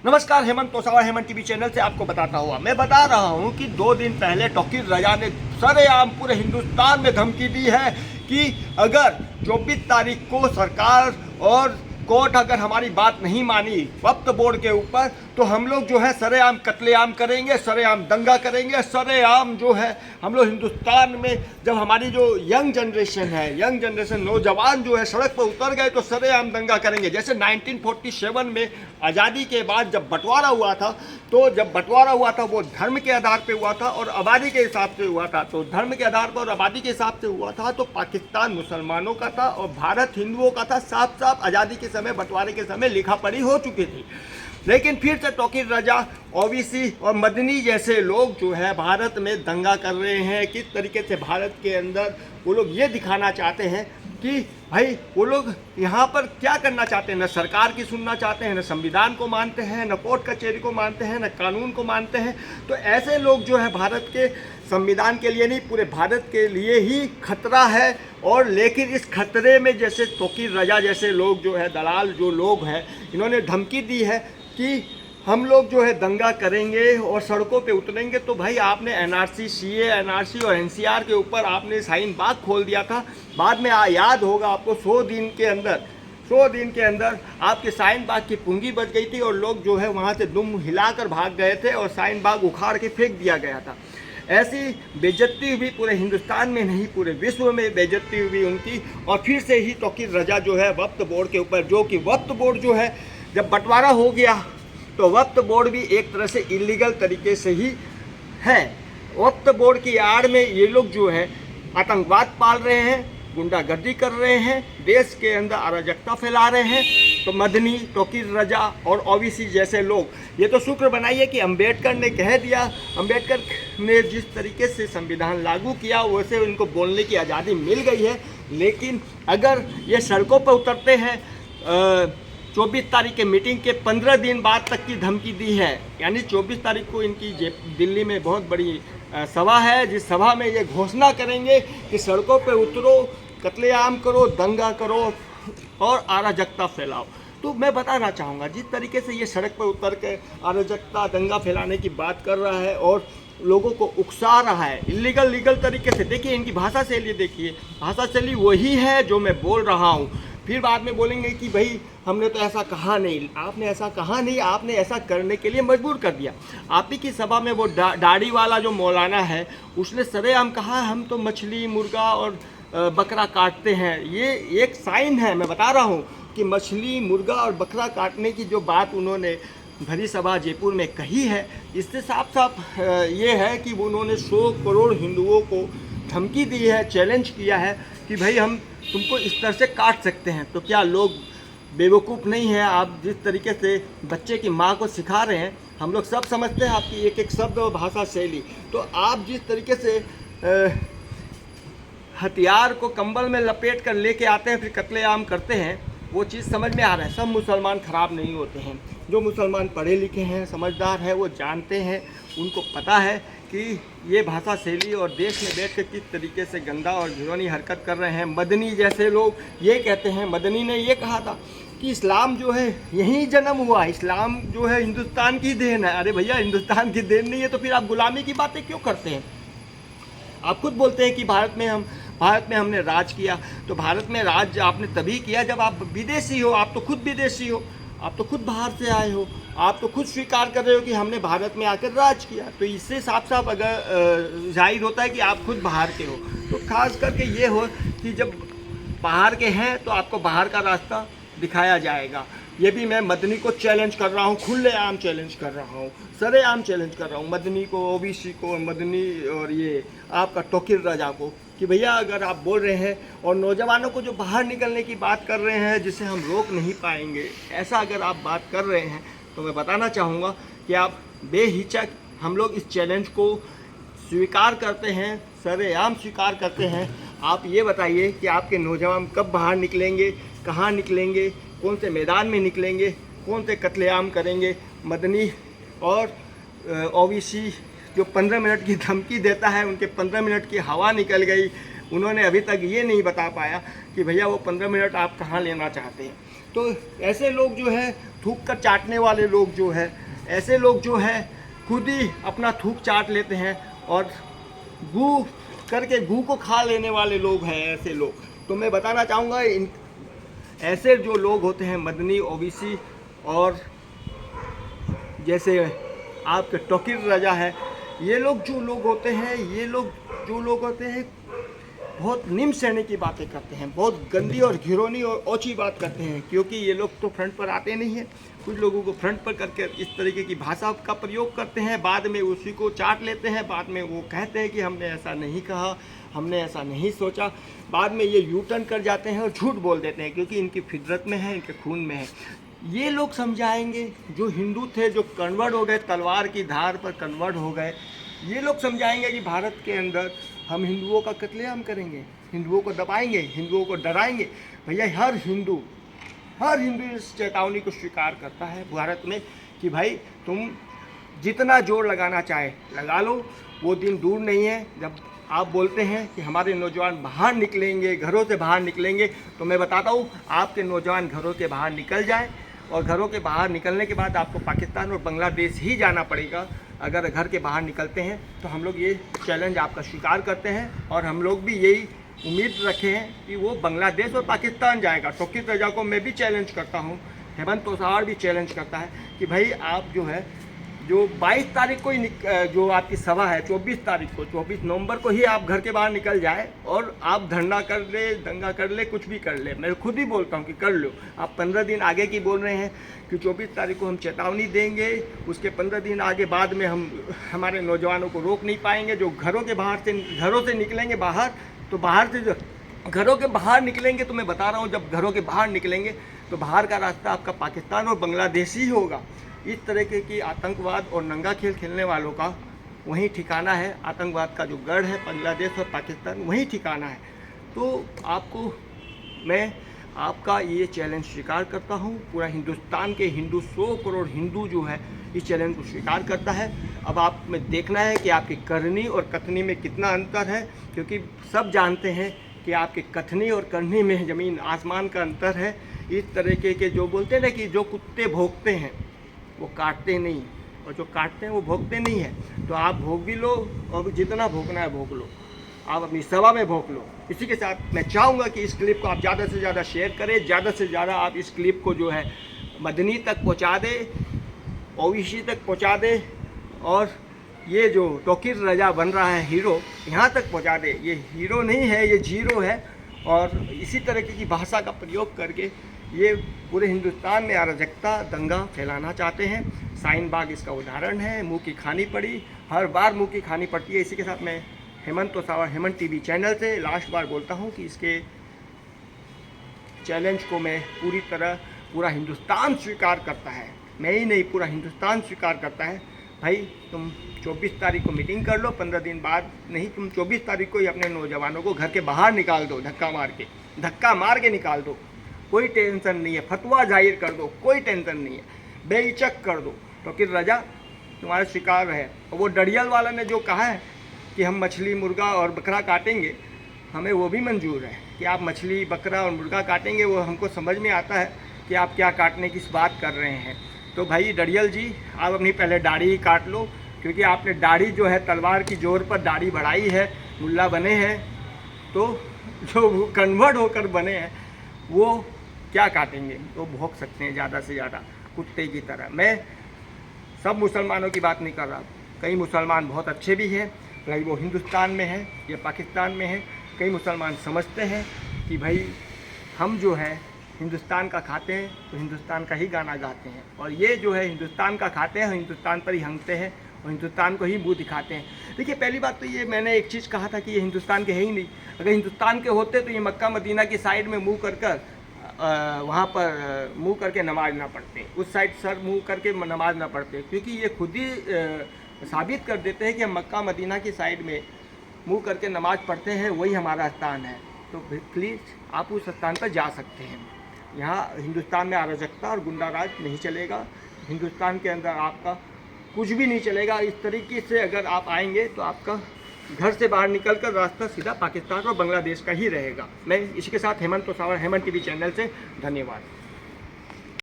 नमस्कार, Hemant तोसावा Hemant TV channel से आपको बताता हुआ मैं बता रहा हूं कि 2 दिन पहले तौकीर रजा ने सरेआम पूरे हिंदुस्तान में धमकी दी है कि अगर 24 तारीख को सरकार और कोर्ट अगर हमारी बात नहीं मानी वक्फ बोर्ड के ऊपर तो हम लोग जो है सरेआम कत्लेआम करेंगे, सरेआम दंगा करेंगे, सरेआम जो है हम लोग हिंदुस्तान में जब हमारी जो यंग जनरेशन नौजवान जो है सड़क पर उतर गए तो सरेआम दंगा करेंगे। जैसे 1947 में आज़ादी के बाद जब बंटवारा हुआ था वो धर्म के आधार पे हुआ था और आबादी के हिसाब से हुआ था। तो धर्म के आधार पर और आबादी के हिसाब से हुआ था तो पाकिस्तान मुसलमानों का था और भारत हिंदुओं का था। साफ साफ आज़ादी के समय, बंटवारे के समय लिखा पढ़ी हो चुकी थी। लेकिन फिर से तौकीर रजा, ओवैसी और मदनी जैसे लोग जो है भारत में दंगा कर रहे हैं। किस तरीके से भारत के अंदर वो लोग ये दिखाना चाहते हैं कि भाई वो लोग यहाँ पर क्या करना चाहते हैं, न सरकार की सुनना चाहते हैं, न संविधान को मानते हैं, न कोर्ट कचहरी को मानते हैं, न कानून को मानते हैं। तो ऐसे लोग जो है भारत के संविधान के लिए नहीं, पूरे भारत के लिए ही खतरा है। और लेकिन इस खतरे में जैसे तौकीर रजा जैसे लोग जो है, दलाल जो लोग हैं, इन्होंने धमकी दी है कि हम लोग जो है दंगा करेंगे और सड़कों पे उतरेंगे। तो भाई आपने एनआरसी, सीए, एनआरसी और एनसीआर के ऊपर आपने शाहीन बाग खोल दिया था। बाद में याद होगा आपको 100 दिन के अंदर आपके शाहीन बाग की पूंगी बच गई थी और लोग जो है वहाँ से दुम हिलाकर भाग गए थे और शाहीन बाग उखाड़ के फेंक दिया गया था। ऐसी बेइज्जती हुई पूरे हिंदुस्तान में नहीं, पूरे विश्व में बेइज्जती हुई उनकी। और फिर से ही तौकीर रजा जो है वक्फ बोर्ड के ऊपर, जो कि वक्फ बोर्ड जो है जब बंटवारा हो गया तो वक्फ बोर्ड भी एक तरह से इलीगल तरीके से ही है। वक्फ बोर्ड की आड़ में ये लोग जो है आतंकवाद पाल रहे हैं, गुंडागर्दी कर रहे हैं, देश के अंदर अराजकता फैला रहे हैं। तो मदनी, तौकीर रजा और ओवैसी जैसे लोग ये तो शुक्र बनाइए कि अम्बेडकर ने कह दिया, अम्बेडकर ने जिस तरीके से संविधान लागू किया वैसे उनको बोलने की आज़ादी मिल गई है। लेकिन अगर ये सड़कों पर उतरते हैं 24 तारीख के मीटिंग के 15 दिन बाद तक की धमकी दी है, यानी 24 तारीख को इनकी दिल्ली में बहुत बड़ी सभा है, जिस सभा में ये घोषणा करेंगे कि सड़कों पे उतरो, कत्लेआम करो, दंगा करो और अराजकता फैलाओ। तो मैं बताना चाहूँगा जिस तरीके से ये सड़क पर उतर के अराजकता, दंगा फैलाने की बात कर रहा है और लोगों को उकसा रहा है लीगल तरीके से, देखिए इनकी भाषा शैली, देखिए भाषा शैली वही है जो मैं बोल रहा हूँ। फिर बाद में बोलेंगे कि भाई हमने तो ऐसा कहा नहीं, आपने ऐसा कहा नहीं, आपने ऐसा करने के लिए मजबूर कर दिया। आप ही की सभा में वो दाढ़ी वाला जो मौलाना है उसने सरेआम कहा हम तो मछली, मुर्गा और बकरा काटते हैं। ये एक साइन है, मैं बता रहा हूँ कि मछली, मुर्गा और बकरा काटने की जो बात उन्होंने भरी सभा जयपुर में कही है, इससे साफ साफ ये है कि उन्होंने 100 करोड़ हिंदुओं को धमकी दी है, चैलेंज किया है कि भाई हम तुमको इस तरह से काट सकते हैं। तो क्या लोग बेवकूफ़ नहीं हैं? आप जिस तरीके से बच्चे की माँ को सिखा रहे हैं, हम लोग सब समझते हैं आपकी एक एक शब्द और भाषा शैली। तो आप जिस तरीके से हथियार को कंबल में लपेट कर लेके आते हैं फिर कत्लेआम करते हैं, वो चीज़ समझ में आ रहा है। सब मुसलमान ख़राब नहीं होते हैं। जो मुसलमान पढ़े लिखे हैं, समझदार हैं, वो जानते हैं, उनको पता है कि ये भाषा शैली और देश में बैठ कर किस तरीके से गंदा और घिनौनी हरकत कर रहे हैं। मदनी जैसे लोग ये कहते हैं, मदनी ने ये कहा था कि इस्लाम जो है यहीं जन्म हुआ, इस्लाम जो है हिंदुस्तान की देन है। अरे भैया, हिंदुस्तान की देन नहीं है तो फिर आप गुलामी की बातें क्यों करते हैं? आप खुद बोलते हैं कि भारत में हमने राज किया। तो भारत में राज आपने तभी किया जब आप विदेशी हो। आप तो खुद विदेशी हो, आप तो खुद बाहर से आए हो, आप तो खुद स्वीकार कर रहे हो कि हमने भारत में आकर राज किया। तो इससे साफ साफ अगर जाहिर होता है कि आप खुद बाहर के हो। तो खास करके ये हो कि जब बाहर के हैं तो आपको बाहर का रास्ता दिखाया जाएगा। ये भी मैं मदनी को चैलेंज कर रहा हूँ, खुलेआम चैलेंज कर रहा हूँ, सरेआम चैलेंज कर रहा हूँ मदनी को, ओवैसी को, मदनी और ये आपका तौकीर रजा को कि भैया अगर आप बोल रहे हैं और नौजवानों को जो बाहर निकलने की बात कर रहे हैं जिसे हम रोक नहीं पाएंगे, ऐसा अगर आप बात कर रहे हैं तो मैं बताना चाहूँगा कि आप बेहिचक, हम लोग इस चैलेंज को स्वीकार करते हैं, सरेआम स्वीकार करते हैं। आप ये बताइए कि आपके नौजवान कब बाहर निकलेंगे, कहाँ निकलेंगे, कौन से मैदान में निकलेंगे, कौन से कत्लेआम करेंगे। मदनी और ओवैसी जो 15 मिनट की धमकी देता है, उनके 15 मिनट की हवा निकल गई। उन्होंने अभी तक ये नहीं बता पाया कि भैया वो 15 मिनट आप कहाँ लेना चाहते हैं। तो ऐसे लोग जो है थूक कर चाटने वाले लोग जो है, ऐसे लोग जो है खुद ही अपना थूक चाट लेते हैं और गू करके गू को खा लेने वाले लोग हैं ऐसे लोग। तो मैं बताना चाहूँगा इन ऐसे जो लोग होते हैं मदनी, ओबीसी और जैसे आपके टोकीर रजा है, ये लोग जो लोग होते हैं, ये लोग जो लोग होते हैं बहुत निम्न श्रेणी की बातें करते हैं, बहुत गंदी और घिनौनी और ओछी बात करते हैं, क्योंकि ये लोग तो फ्रंट पर आते नहीं हैं। कुछ लोगों को फ्रंट पर करके इस तरीके की भाषा का प्रयोग करते हैं, बाद में उसी को चाट लेते हैं, बाद में वो कहते हैं कि हमने ऐसा नहीं कहा, हमने ऐसा नहीं सोचा, बाद में ये यू टर्न कर जाते हैं और झूठ बोल देते हैं, क्योंकि इनकी फितरत में है, इनके खून में है। ये लोग समझाएंगे, जो हिंदू थे जो कन्वर्ट हो गए, तलवार की धार पर कन्वर्ट हो गए, ये लोग समझाएंगे कि भारत के अंदर हम हिंदुओं का कत्लेआम करेंगे, हिंदुओं को दबाएंगे, हिंदुओं को डराएंगे। भैया हर हिंदू इस चेतावनी को स्वीकार करता है भारत में कि भाई तुम जितना जोर लगाना चाहे लगा लो, वो दिन दूर नहीं है जब आप बोलते हैं कि हमारे नौजवान बाहर निकलेंगे, घरों से बाहर निकलेंगे। तो मैं बताता हूँ, आपके नौजवान घरों के बाहर निकल जाएं और घरों के बाहर निकलने के बाद आपको पाकिस्तान और बांग्लादेश ही जाना पड़ेगा। अगर घर के बाहर निकलते हैं तो हम लोग ये चैलेंज आपका स्वीकार करते हैं और हम लोग भी यही उम्मीद रखे हैं कि वो बांग्लादेश और पाकिस्तान जाएगा। टोकीर रजा को मैं भी चैलेंज करता हूँ, हेमंत तोसावर भी चैलेंज करता है कि भाई आप जो है जो 22 तारीख को ही जो आपकी सभा है, 24 तारीख को, 24 नवंबर को ही आप घर के बाहर निकल जाए और आप धरना कर ले, दंगा कर ले, कुछ भी कर ले। मैं खुद ही बोलता हूँ कि कर लो। आप 15 दिन आगे की बोल रहे हैं कि 24 तारीख को हम चेतावनी देंगे, उसके 15 दिन आगे बाद में हम हमारे नौजवानों को रोक नहीं पाएंगे। जो घरों से निकलेंगे बाहर, तो बाहर से जो घरों के बाहर निकलेंगे, तो मैं बता रहा हूँ जब घरों के बाहर निकलेंगे तो बाहर का रास्ता आपका पाकिस्तान और बांग्लादेश ही होगा। इस तरीके की आतंकवाद और नंगा खेल खेलने वालों का वहीं ठिकाना है। आतंकवाद का जो गढ़ है बांग्लादेश और पाकिस्तान, वहीं ठिकाना है। तो मैं आपका ये चैलेंज स्वीकार करता हूँ। पूरा हिंदुस्तान के हिंदू 100 करोड़ हिंदू जो है इस चैलेंज को स्वीकार करता है। अब आप में देखना है कि आपकी करनी और कथनी में कितना अंतर है, क्योंकि सब जानते हैं कि आपकी कथनी और करनी में ज़मीन आसमान का अंतर है। इस तरीके के जो बोलते हैं ना कि जो कुत्ते भौंकते हैं वो काटते नहीं, और जो काटते हैं वो भौंकते नहीं है। तो आप भोग भी लो और जितना भोंकना है भोंक लो, आप अपनी सभा में भोंक लो। इसी के साथ मैं चाहूँगा कि इस क्लिप को आप ज़्यादा से ज़्यादा शेयर करें, ज़्यादा से ज़्यादा आप इस क्लिप को जो है मदनी तक पहुँचा दे, ओबीसी तक पहुँचा दे, और ये जो टोकीर रजा बन रहा है हीरो, यहाँ तक पहुँचा दे। ये हीरो नहीं है, ये जीरो है। और इसी तरीके की भाषा का प्रयोग करके ये पूरे हिंदुस्तान में अराजकता, दंगा फैलाना चाहते हैं। शाहीन बाग इसका उदाहरण है। मुंह की खानी पड़ी, हर बार मुंह की खानी पड़ती है। इसी के साथ मैं हेमंत तोसावर, हेमंत टीवी चैनल से लास्ट बार बोलता हूँ कि इसके चैलेंज को मैं पूरी तरह पूरा हिंदुस्तान स्वीकार करता है। मैं ही नहीं, पूरा हिंदुस्तान स्वीकार करता है। भाई तुम 24 तारीख को मीटिंग कर लो, 15 दिन बाद नहीं, तुम 24 तारीख को ही अपने नौजवानों को घर के बाहर निकाल दो, धक्का मार के निकाल दो। कोई टेंशन नहीं है। फतवा जाहिर कर दो, कोई टेंशन नहीं है। बेहिचक कर दो। टोकीर रजा तुम्हारे शिकार है। और वो डरियल वाला ने जो कहा है कि हम मछली, मुर्गा और बकरा काटेंगे, हमें वो भी मंजूर है कि आप मछली, बकरा और मुर्गा काटेंगे। वो हमको समझ में आता है कि आप क्या काटने की बात कर रहे हैं। तो भाई डरियल जी, आप अपनी पहले दाढ़ी ही काट लो, क्योंकि आपने दाढ़ी जो है तलवार की जोर पर दाढ़ी बढ़ाई है, मुल्ला बने हैं। तो जो कन्वर्ट होकर बने हैं वो क्या काटेंगे? वो भोंक सकते हैं ज़्यादा से ज़्यादा कुत्ते की तरह। मैं सब मुसलमानों की बात नहीं कर रहा। कई मुसलमान बहुत अच्छे भी हैं, भाई वो हिंदुस्तान में है या पाकिस्तान में है। कई मुसलमान समझते हैं कि भाई हम जो है हिंदुस्तान का खाते हैं तो हिंदुस्तान का ही गाना गाते हैं, और ये जो है हिंदुस्तान का खाते हैं, हिंदुस्तान पर ही हंसते हैं और हिंदुस्तान को ही मुँह दिखाते हैं। देखिए, पहली बात तो ये मैंने एक चीज़ कहा था कि ये हिंदुस्तान के है ही नहीं। अगर हिंदुस्तान के होते तो ये मक्का मदीना की साइड में मुँह कर वहाँ पर मुँह करके नमाज ना पढ़ते, उस साइड सर मुँह करके नमाज ना पढ़ते, क्योंकि ये खुद ही साबित कर देते हैं कि हम मक्का मदीना की साइड में मुँह करके नमाज पढ़ते हैं, वही हमारा स्थान है। तो प्लीज़ आप उस स्थान पर जा सकते हैं। यहाँ हिंदुस्तान में अराजकता और गुंडाराज नहीं चलेगा। हिंदुस्तान के अंदर आपका कुछ भी नहीं चलेगा। इस तरीके से अगर आप आएंगे तो आपका घर से बाहर निकलकर रास्ता सीधा पाकिस्तान और बांग्लादेश का ही रहेगा। मैं इसी के साथ हेमंत तोसावर, हेमंत टीवी चैनल से धन्यवाद।